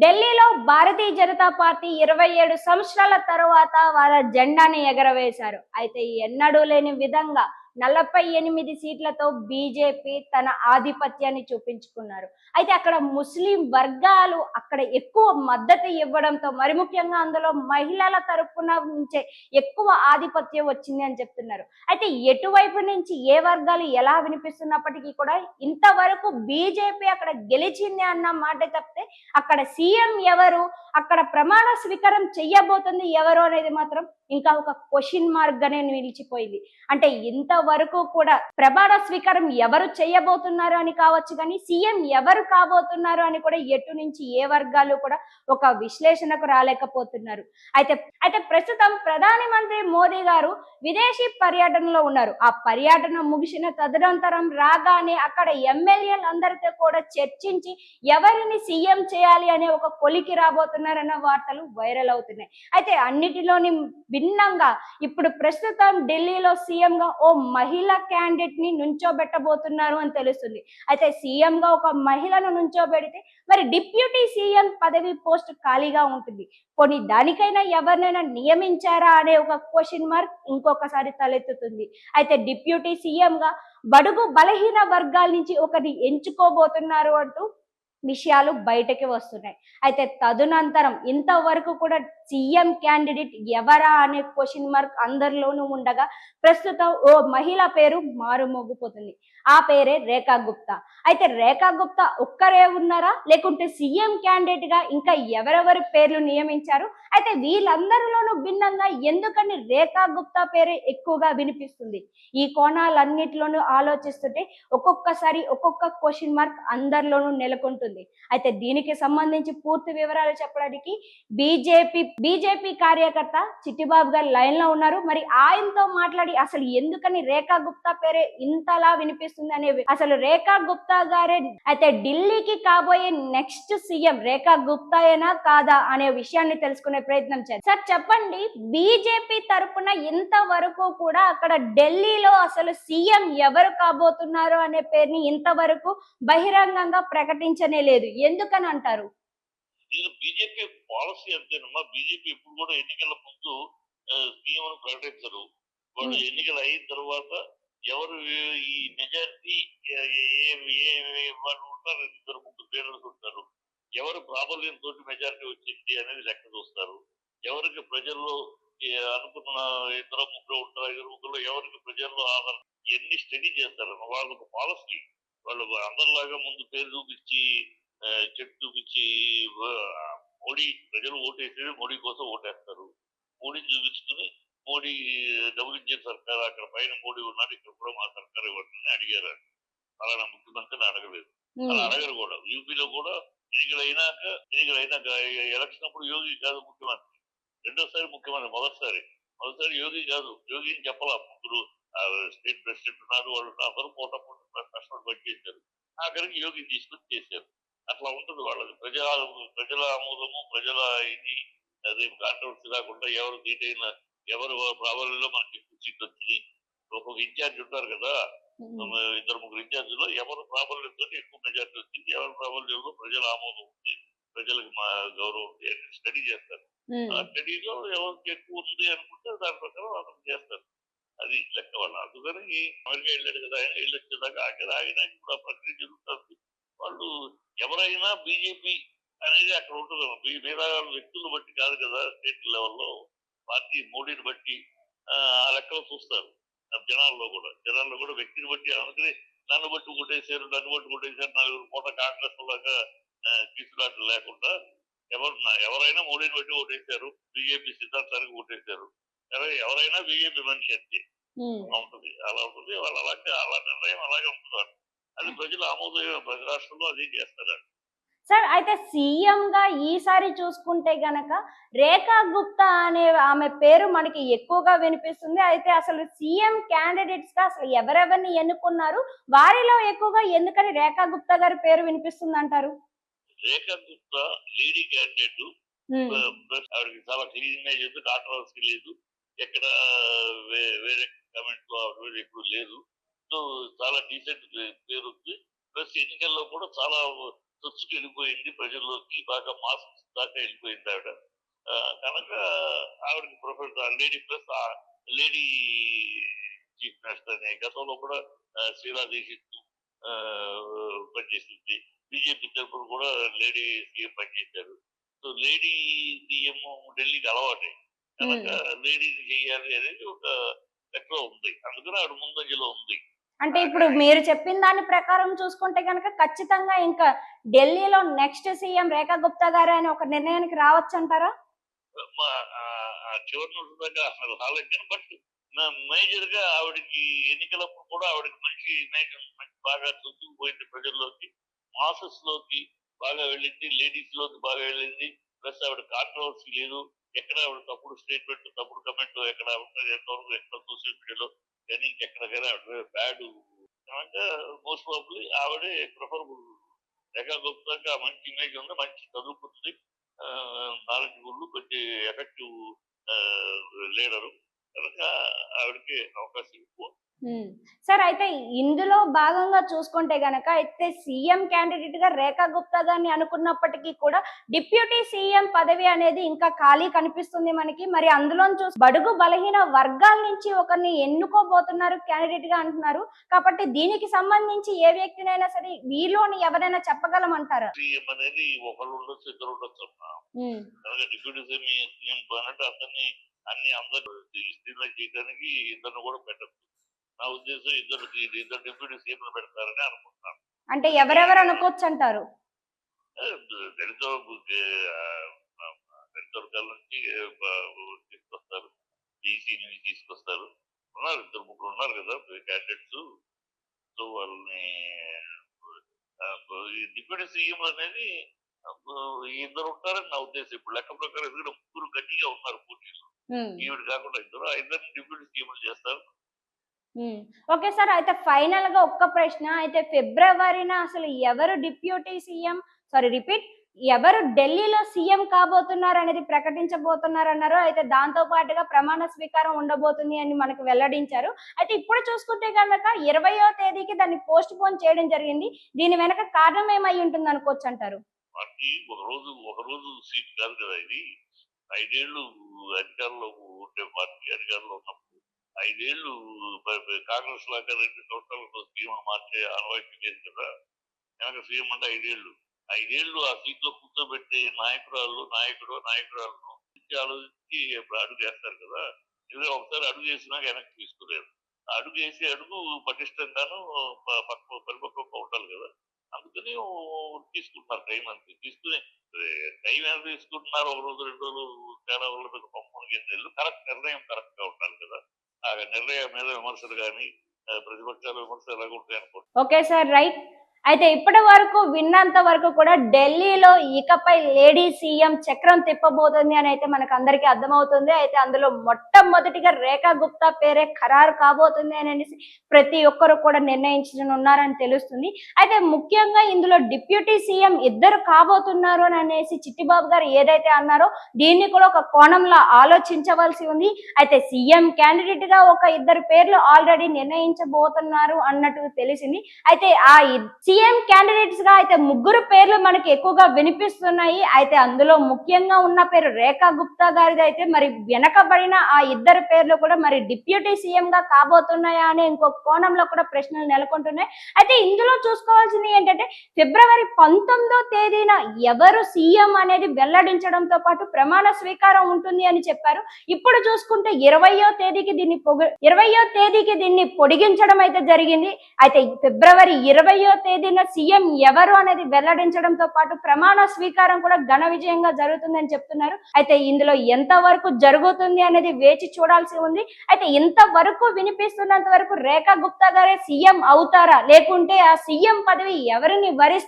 ఢిల్లీలో భారతీయ జనతా పార్టీ 27 సంవత్సరాల తరువాత వాళ్ళ జెండాని ఎగరవేశారు. అయితే ఎన్నడూ లేని విధంగా 48 సీట్లతో బీజేపీ తన ఆధిపత్యాన్ని చూపించుకున్నారు. అయితే అక్కడ ముస్లిం వర్గాలు అక్కడ ఎక్కువ మద్దతు ఇవ్వడంతో మరి ముఖ్యంగా అందులో మహిళల తరపున నుంచే ఎక్కువ ఆధిపత్యం వచ్చింది అని చెప్తున్నారు. అయితే ఎటువైపు నుంచి ఏ వర్గాలు ఎలా వినిపిస్తున్నప్పటికీ కూడా ఇంతవరకు బీజేపీ అక్కడ గెలిచింది అన్న మాట తప్పితే అక్కడ సీఎం ఎవరు, అక్కడ ప్రమాణ స్వీకారం చెయ్యబోతుంది ఎవరు అనేది మాత్రం ఇంకా ఒక క్వశ్చన్ మార్క్ గానే నిలిచిపోయింది. అంటే ఇంతవరకు కూడా ప్రమాణ స్వీకారం ఎవరు చేయబోతున్నారు అని కావచ్చు, కానీ సీఎం ఎవరు కాబోతున్నారు అని కూడా ఎటు నుంచి ఏ వర్గాలు కూడా ఒక విశ్లేషణకు రాలేకపోతున్నారు. అయితే అయితే ప్రస్తుతం ప్రధాని మంత్రి మోదీ గారు విదేశీ పర్యటనలో ఉన్నారు. ఆ పర్యటన ముగిసిన తదనంతరం రాగానే అక్కడ ఎమ్మెల్యేలందరితో కూడా చర్చించి ఎవరిని సీఎం చేయాలి అనే ఒక కొలికి రాబోతున్నారన్న వార్తలు వైరల్ అవుతున్నాయి. అయితే అన్నిటిలోని భిన్నంగా ఇప్పుడు ప్రస్తుతం ఢిల్లీలో సీఎం గా ఓ మహిళా క్యాండిడేట్ ని నుంచోబెట్టబోతున్నారు అని తెలుస్తుంది. అయితే సీఎం గా ఒక మహిళను నుంచోబెడితే మరి డిప్యూటీ సీఎం పదవి పోస్ట్ ఖాళీగా ఉంటుంది. కొన్ని దానికైనా ఎవరినైనా నియమించారా అనే ఒక క్వశ్చన్ మార్క్ ఇంకొకసారి తలెత్తుతుంది. అయితే డిప్యూటీ సీఎం గా బడుగు బలహీన వర్గాల నుంచి ఒకరిని ఎంచుకోబోతున్నారు అంటూ విషయాలు బయటకి వస్తున్నాయి. అయితే తదనంతరం ఇంతవరకు కూడా సీఎం క్యాండిడేట్ ఎవరా అనే క్వశ్చన్ మార్క్ అందరిలోనూ ఉండగా ప్రస్తుతం ఓ మహిళ పేరు మారుమోగిపోతుంది. ఆ పేరే రేఖా గుప్తా. అయితే రేఖా గుప్తా ఒక్కరే ఉన్నారా, లేకుంటే సీఎం క్యాండిడేట్ గా ఇంకా ఎవరెవరి పేర్లు నియమించారు? అయితే వీళ్ళందరిలోనూ భిన్నంగా ఎందుకని రేఖా గుప్తా పేరే ఎక్కువగా వినిపిస్తుంది? ఈ కోణాలన్నిటిలోనూ ఆలోచిస్తుంటే ఒక్కొక్కసారి ఒక్కొక్క క్వశ్చన్ మార్క్ అందరిలోనూ నెలకొంటుంది. అయితే దీనికి సంబంధించి పూర్తి వివరాలు చెప్పడానికి బీజేపీ కార్యకర్త చిట్టిబాబు గారు లైన్ లో ఉన్నారు. మరి ఆయనతో మాట్లాడి అసలు ఎందుకని రేఖా గుప్తా పేరే ఇంతలా వినిపిస్తుంది అనేవి, అసలు రేఖా గుప్తా గారే అయితే ఢిల్లీకి కాబోయే నెక్స్ట్ సీఎం రేఖా గుప్తాయేనా కాదా అనే విషయాన్ని తెలుసుకునే ప్రయత్నం చేద్దాం. సార్ చెప్పండి, బీజేపీ తరపున ఇంతవరకు కూడా అక్కడ ఢిల్లీలో అసలు సీఎం ఎవరు కాబోతున్నారు అనే పేరుని ఇంతవరకు బహిరంగంగా ప్రకటించనే లేదు. ఎందుకని అంటారు? బీజేపీ పాలసీ అంతేనమ్మా. బీజేపీ ఇప్పుడు కూడా ఎన్నికల ముందు సీఎం అని ప్రకటించరు. వాళ్ళు ఎన్నికలు అయిన తర్వాత ఎవరు ఈ మెజారిటీ వాళ్ళు ఉంటారు, ఇద్దరు ముగ్గురు పేరెంట్స్ ఉంటారు. ఎవరు ప్రాబల్యంతో మెజారిటీ వచ్చింది అనేది లెక్క చూస్తారు. ఎవరికి ప్రజల్లో అనుకున్న ఇద్దరు ముగ్గురు ఉంటారు, ఇద్దరు ముగ్గురు ఎవరికి ప్రజల్లో ఆధారం ఇవన్నీ స్టడీ చేస్తారు. వాళ్ళకు ఒక పాలసీ. వాళ్ళు అందరిలాగా ముందు పేరు చూపించి చెట్టు చూపించి మోడీ ప్రజలు ఓటేసేది మోడీ కోసం ఓటేస్తారు. మోడీని చూపించుకుని మోడీ డబుల్ ఇంజిన్ సర్కార్, అక్కడ పైన మోడీ ఉన్నాడు, ఇక్కడ కూడా మా సర్కార్ ఇవ్వండి అడిగారు. అలానా ముఖ్యమంత్రిని అడగలేదు, అలా అడగరు కూడా. యూపీలో కూడా ఎన్నికలైనాక ఎలక్షన్ అప్పుడు యోగి కాదు ముఖ్యమంత్రి, రెండోసారి ముఖ్యమంత్రి. మొదటిసారి యోగి కాదు, యోగిని చెప్పాల. ముగ్గురు స్టేట్ ప్రెసిడెంట్ ఉన్నారు, వాళ్ళు అందరూ పోటీ కష్టపడి పనిచేశారు. ఆఖరికి యోగిని తీసుకొని చేశారు. అట్లా ఉంటుంది వాళ్ళది. ప్రజల ఆమోదము, ప్రజల ఇది అది కాంట్రవర్సీ రాకుండా ఎవరు సీటైనా ఎవరు ప్రాబల్యంలో మనకి ఎక్కువ సీట్లు వచ్చింది. ఒక్కొక్క ఇన్ఛార్జ్ ఉంటారు కదా, ఇద్దరు ముగ్గురు ఇన్ఛార్జీలో ఎవరు ప్రాబల్యంతో ఎక్కువ మెజార్టీ వచ్చింది, ఎవరు ప్రాబల్యంలో ప్రజల ఆమోదం ఉంది, ప్రజలకు మా గౌరవం ఉంది అని స్టడీ చేస్తారు. ఆ స్టడీలో ఎవరికి ఎక్కువ ఉంది అనుకుంటే దాని ప్రకారం అతను చేస్తారు. అది లెక్క వాళ్ళు. అందుకని అమెరికా వెళ్ళాడు కదా, ఆయన వెళ్ళొచ్చేదాకా ఆగిన ఇప్పుడు ఆ ప్రక్రియ జరుగుతుంది. వాళ్ళు ఎవరైనా బీజేపీ అనేది అక్కడ ఉంటుంది. మిగతా వ్యక్తులను బట్టి కాదు కదా, స్టేట్ లెవెల్లో పార్టీ మోడీని బట్టి ఆ లెక్కలు చూస్తారు. జనాల్లో కూడా వ్యక్తిని బట్టి. అందుకని నన్ను బట్టి కొట్టేశారు, నలుగురు పూట కాంగ్రెస్ లాగా తీసుకురాట్లు లేకుండా ఎవరైనా మోడీని బట్టి ఓటేశారు, బీజేపీ సిద్ధాంతానికి ఓటేశారు. ఎవరైనా బీజేపీ మనిషి అంతే ఉంటుంది. అలా ఉంటుంది. వాళ్ళు అలా నిర్ణయం అలాగే ఉంటుంది. అది ప్రజల ఆమోదం. ప్రతి రాష్ట్రంలో అది చేస్తారండి. సార్ అయితే సీఎం గా ఈసారి చూసుకుంటే గనక రేఖా గుప్తా అనే ఆమె పేరు మనకి ఎక్కువగా వినిపిస్తుంది. అయితే అసలు సీఎం క్యాండిడేట్స్ గా అసలు ఎవరెవరిని ఎన్నుకున్నారు, వారిలో ఎక్కువగా ఎందుకని రేఖా గుప్తా గారి పేరు వినిపిస్తుంది అంటారు? రేఖా గుప్తా లేడీ క్యాండిడేట్. ఆవిడకి చాలా క్లీన్ ఇమేజ్ ఉంది, కాంట్రవర్సీ లేదు, ఎక్కడ వేరే కమెంట్ లో ఎక్కువ లేదు. సో చాలా డీసెంట్ పేరు ఉంది. ప్లస్ ఎన్నికల్లో కూడా చాలా చొచ్చుకు వెళ్ళిపోయింది ప్రజల్లోకి, బాగా మాస్ దాకా వెళ్ళిపోయింది ఆవిడ. కనుక ఆవిడకి prefer lady plus lady chief minister అని గతంలో కూడా శీలా దీక్షిత్ పనిచేసింది. బీజేపీ తరఫున కూడా లేడీ సీఎం పనిచేశారు. సో లేడీ సీఎం ఢిల్లీకి అలవాటే కనుక లేడీని చేయాలి అనేది ఒక లెక్కలో ఉంది. అందుకని ఆవిడ ముందంజలో ఉంది. అంటే ఇప్పుడు మీరు చెప్పిన దాని ప్రకారం చూసుకుంటే కనుక ఖచ్చితంగా ఇంకా ఢిల్లీలో నెక్స్ట్ సీఎం రేఖా గుప్తా గారే అని ఒక నిర్ణయానికి రావచ్చు అంటారా? చివరి నుండి అసలు రాలేదు. బట్ మేజర్ గా ఆవిడకి ఎన్నికలప్పుడు కూడా ఆవిడకి మంచి ఇమేజ్ మంచి బాగా చూసుకుపోయింది ప్రజల్లోకి, మాసెస్ లోకి బాగా వెళ్ళింది, లేడీస్ లోకి బాగా వెళ్ళింది. ప్లస్ ఆవిడ కాంట్రవర్సీ లేదు, ఎక్కడ ఆవిడ తప్పుడు స్టేట్మెంట్ తప్పుడు కమెంట్ ఎక్కడ ఎంతవరకు ఎక్కడ సోషల్ మీడియాలో కానీ ఇంకెక్కడికైనా ఆవిడ బ్యాడ్ అంటే మోస్ట్ ప్రాబ్లీ ఆవిడే ప్రిఫరబుల్. రేఖా గుప్తాగా మంచి ఇమేజ్ ఉంది, మంచి చదువుకుంది, నాలెడ్జబుల్, కొంచెం ఎఫెక్టివ్ లీడరు కనుక ఆవిడకి అవకాశం ఎక్కువ. సార్ అయితే ఇందులో భాగంగా చూసుకుంటే గనక అయితే సీఎం క్యాండిడేట్ గా రేఖా గుప్తా గారిని అనుకున్నప్పటికీ కూడా డిప్యూటీ సీఎం పదవి అనేది ఇంకా ఖాళీ కనిపిస్తుంది మనకి. మరి అందులో చూసి బడుగు బలహీన వర్గాల నుంచి ఒకరిని ఎన్నుకోబోతున్నారు క్యాండిడేట్ గా అంటున్నారు. కాబట్టి దీనికి సంబంధించి ఏ వ్యక్తినైనా సరే వీళ్ళని ఎవరైనా చెప్పగలమంటారా? సీఎం అనేది ఒకళ్ళు ఉండొచ్చు, ఇద్దరు ఉండొచ్చు అమ్మా. డిప్యూటీ సీఎం అన్నట్టు అతన్ని అందరూ స్త్రీలకు చేయడానికి ఇద్దరు కూడా పెట్టచ్చు. నా ఉద్దేశం ఇద్దరు డిప్యూటీ సీఎంలు పెడతారని అనుకుంటున్నాను. అంటే ఎవరెవరు అనుకోవచ్చు అంటారు? దళిత వర్గాల నుంచి తీసుకొస్తారు, బీసీ నుంచి తీసుకొస్తారు. ఉన్నారు, ఇద్దరు ముగ్గురు ఉన్నారు కదా క్యాండిడేట్స్. సో వాళ్ళని డిప్యూటీ సీఎం అనేది ఇద్దరు ఉంటారని నా ఉద్దేశం. ఇప్పుడు లెక్క ప్రకారం ఎందుకంటే ముగ్గురు గట్టిగా ఉన్నారు పోటీలు, ఈవిడ కాకుండా ఇద్దరు ఇద్దరిని డిప్యూటీ సీఎంలు చేస్తారు. ఓకే సార్, అయితే ఫైనల్ గా ఒక్క ప్రశ్న. అయితే ఫిబ్రవరిన అసలు ఎవరు డిప్యూటీ సీఎం ఎవరు ఢిల్లీలో సీఎం కాబోతున్నారు అనేది ప్రకటించబోతున్నారు అన్నారు. అయితే దాంతో పాటుగా ప్రమాణ స్వీకారం ఉండబోతుంది అని మనకు వెల్లడించారు. అయితే ఇప్పుడు చూసుకుంటే కనుక 20వ తేదీకి దాన్ని పోస్ట్ పోన్ చేయడం జరిగింది. దీని వెనక కారణం ఏమై ఉంటుంది అనుకోవచ్చు అంటారు? ఒకరోజు సీట్ కాదు కదా ఇది. 5 ఏళ్ళు అధికారంలో ఉండే పార్టీ అధికారంలో ఉన్నప్పుడు 5 ఏళ్ళు కాంగ్రెస్ లాగా 2 సంవత్సరాలకు సీఎం మార్చే అనుభవం లేదు కదా. కనుక సీఎం అంటే 5 ఏళ్ళు ఆ సీట్ లో కూర్చోబెట్టే నాయకురాలను ఆలోచించి అడుగు వేస్తారు కదా. ఇలా ఒకసారి అడుగు వేసినాక వెనక్కి తీసుకున్నారు. అడుగు వేసి అడుగు పటిష్టంగాను పరిపక్వంగా ఉండాలి కదా. అందుకని తీసుకుంటున్నారు టైం. అంతే తీసుకుని టైం ఎంత తీసుకుంటున్నారు, ఒక రోజు 2 రోజులు తేడా వల్ల పంపడానికి కరెక్ట్ నిర్ణయం కరెక్ట్ గా ఉండాలి కదా. ఆ నిర్ణయం మీద విమర్శలు కానీ ప్రతిపక్షాల విమర్శలు ఎలాగ ఉంటాయి అనుకోండి. Okay sir, right. అయితే ఇప్పటి వరకు విన్నంత వరకు కూడా ఢిల్లీలో ఇకపై లేడీ సీఎం చక్రం తిప్పబోతుంది అని అయితే మనకు అందరికీ అర్థమవుతుంది. అయితే అందులో మొట్టమొదటిగా రేఖా గుప్తా పేరే ఖరారు కాబోతుంది అని అనేసి ప్రతి ఒక్కరు కూడా నిర్ణయించనున్నారని తెలుస్తుంది. అయితే ముఖ్యంగా ఇందులో డిప్యూటీ సీఎం ఇద్దరు కాబోతున్నారు అని అనేసి చిట్టిబాబు గారు ఏదైతే అన్నారో దీన్ని కూడా ఒక కోణంలో ఆలోచించవలసి ఉంది. అయితే సీఎం క్యాండిడేట్ గా ఒక ఇద్దరు పేర్లు ఆల్రెడీ నిర్ణయించబోతున్నారు అన్నట్టు తెలిసింది. అయితే ఆ సీఎం క్యాండిడేట్స్ గా అయితే 3 పేర్లు మనకి ఎక్కువగా వినిపిస్తున్నాయి. అయితే అందులో ముఖ్యంగా ఉన్న పేరు రేఖా గుప్తా గారిది. అయితే మరి వెనకబడిన ఆ ఇద్దరు పేర్లు కూడా మరి డిప్యూటీ సీఎం గా కాబోతున్నాయా అనే ఇంకొక కోణంలో కూడా ప్రశ్నలు నెలకొంటున్నాయి. అయితే ఇందులో చూసుకోవాల్సింది ఏంటంటే ఫిబ్రవరి 19వ తేదీన ఎవరు సీఎం అనేది వెల్లడించడంతో పాటు ప్రమాణ స్వీకారం ఉంటుంది అని చెప్పారు. ఇప్పుడు చూసుకుంటే 20వ తేదీకి దీన్ని పొడిగించడం అయితే జరిగింది. అయితే ఫిబ్రవరి 20వ తేదీన సీఎం ఎవరు అనేది వెల్లడించడంతో పాటు ప్రమాణ స్వీకారం కూడా ఘన విజయంగా జరుగుతుందని చెప్తున్నారు. అయితే ఇందులో ఎంత వరకు జరుగుతుంది అనేది వేచి చూడాల్సి ఉంది. అయితే ఇంతవరకు వినిపిస్తున్నంత వరకు రేఖా గుప్తా గారే సీఎం అవుతారా, లేకుంటే ఆ సీఎం పదవి ఎవరిని వరిస్తుంది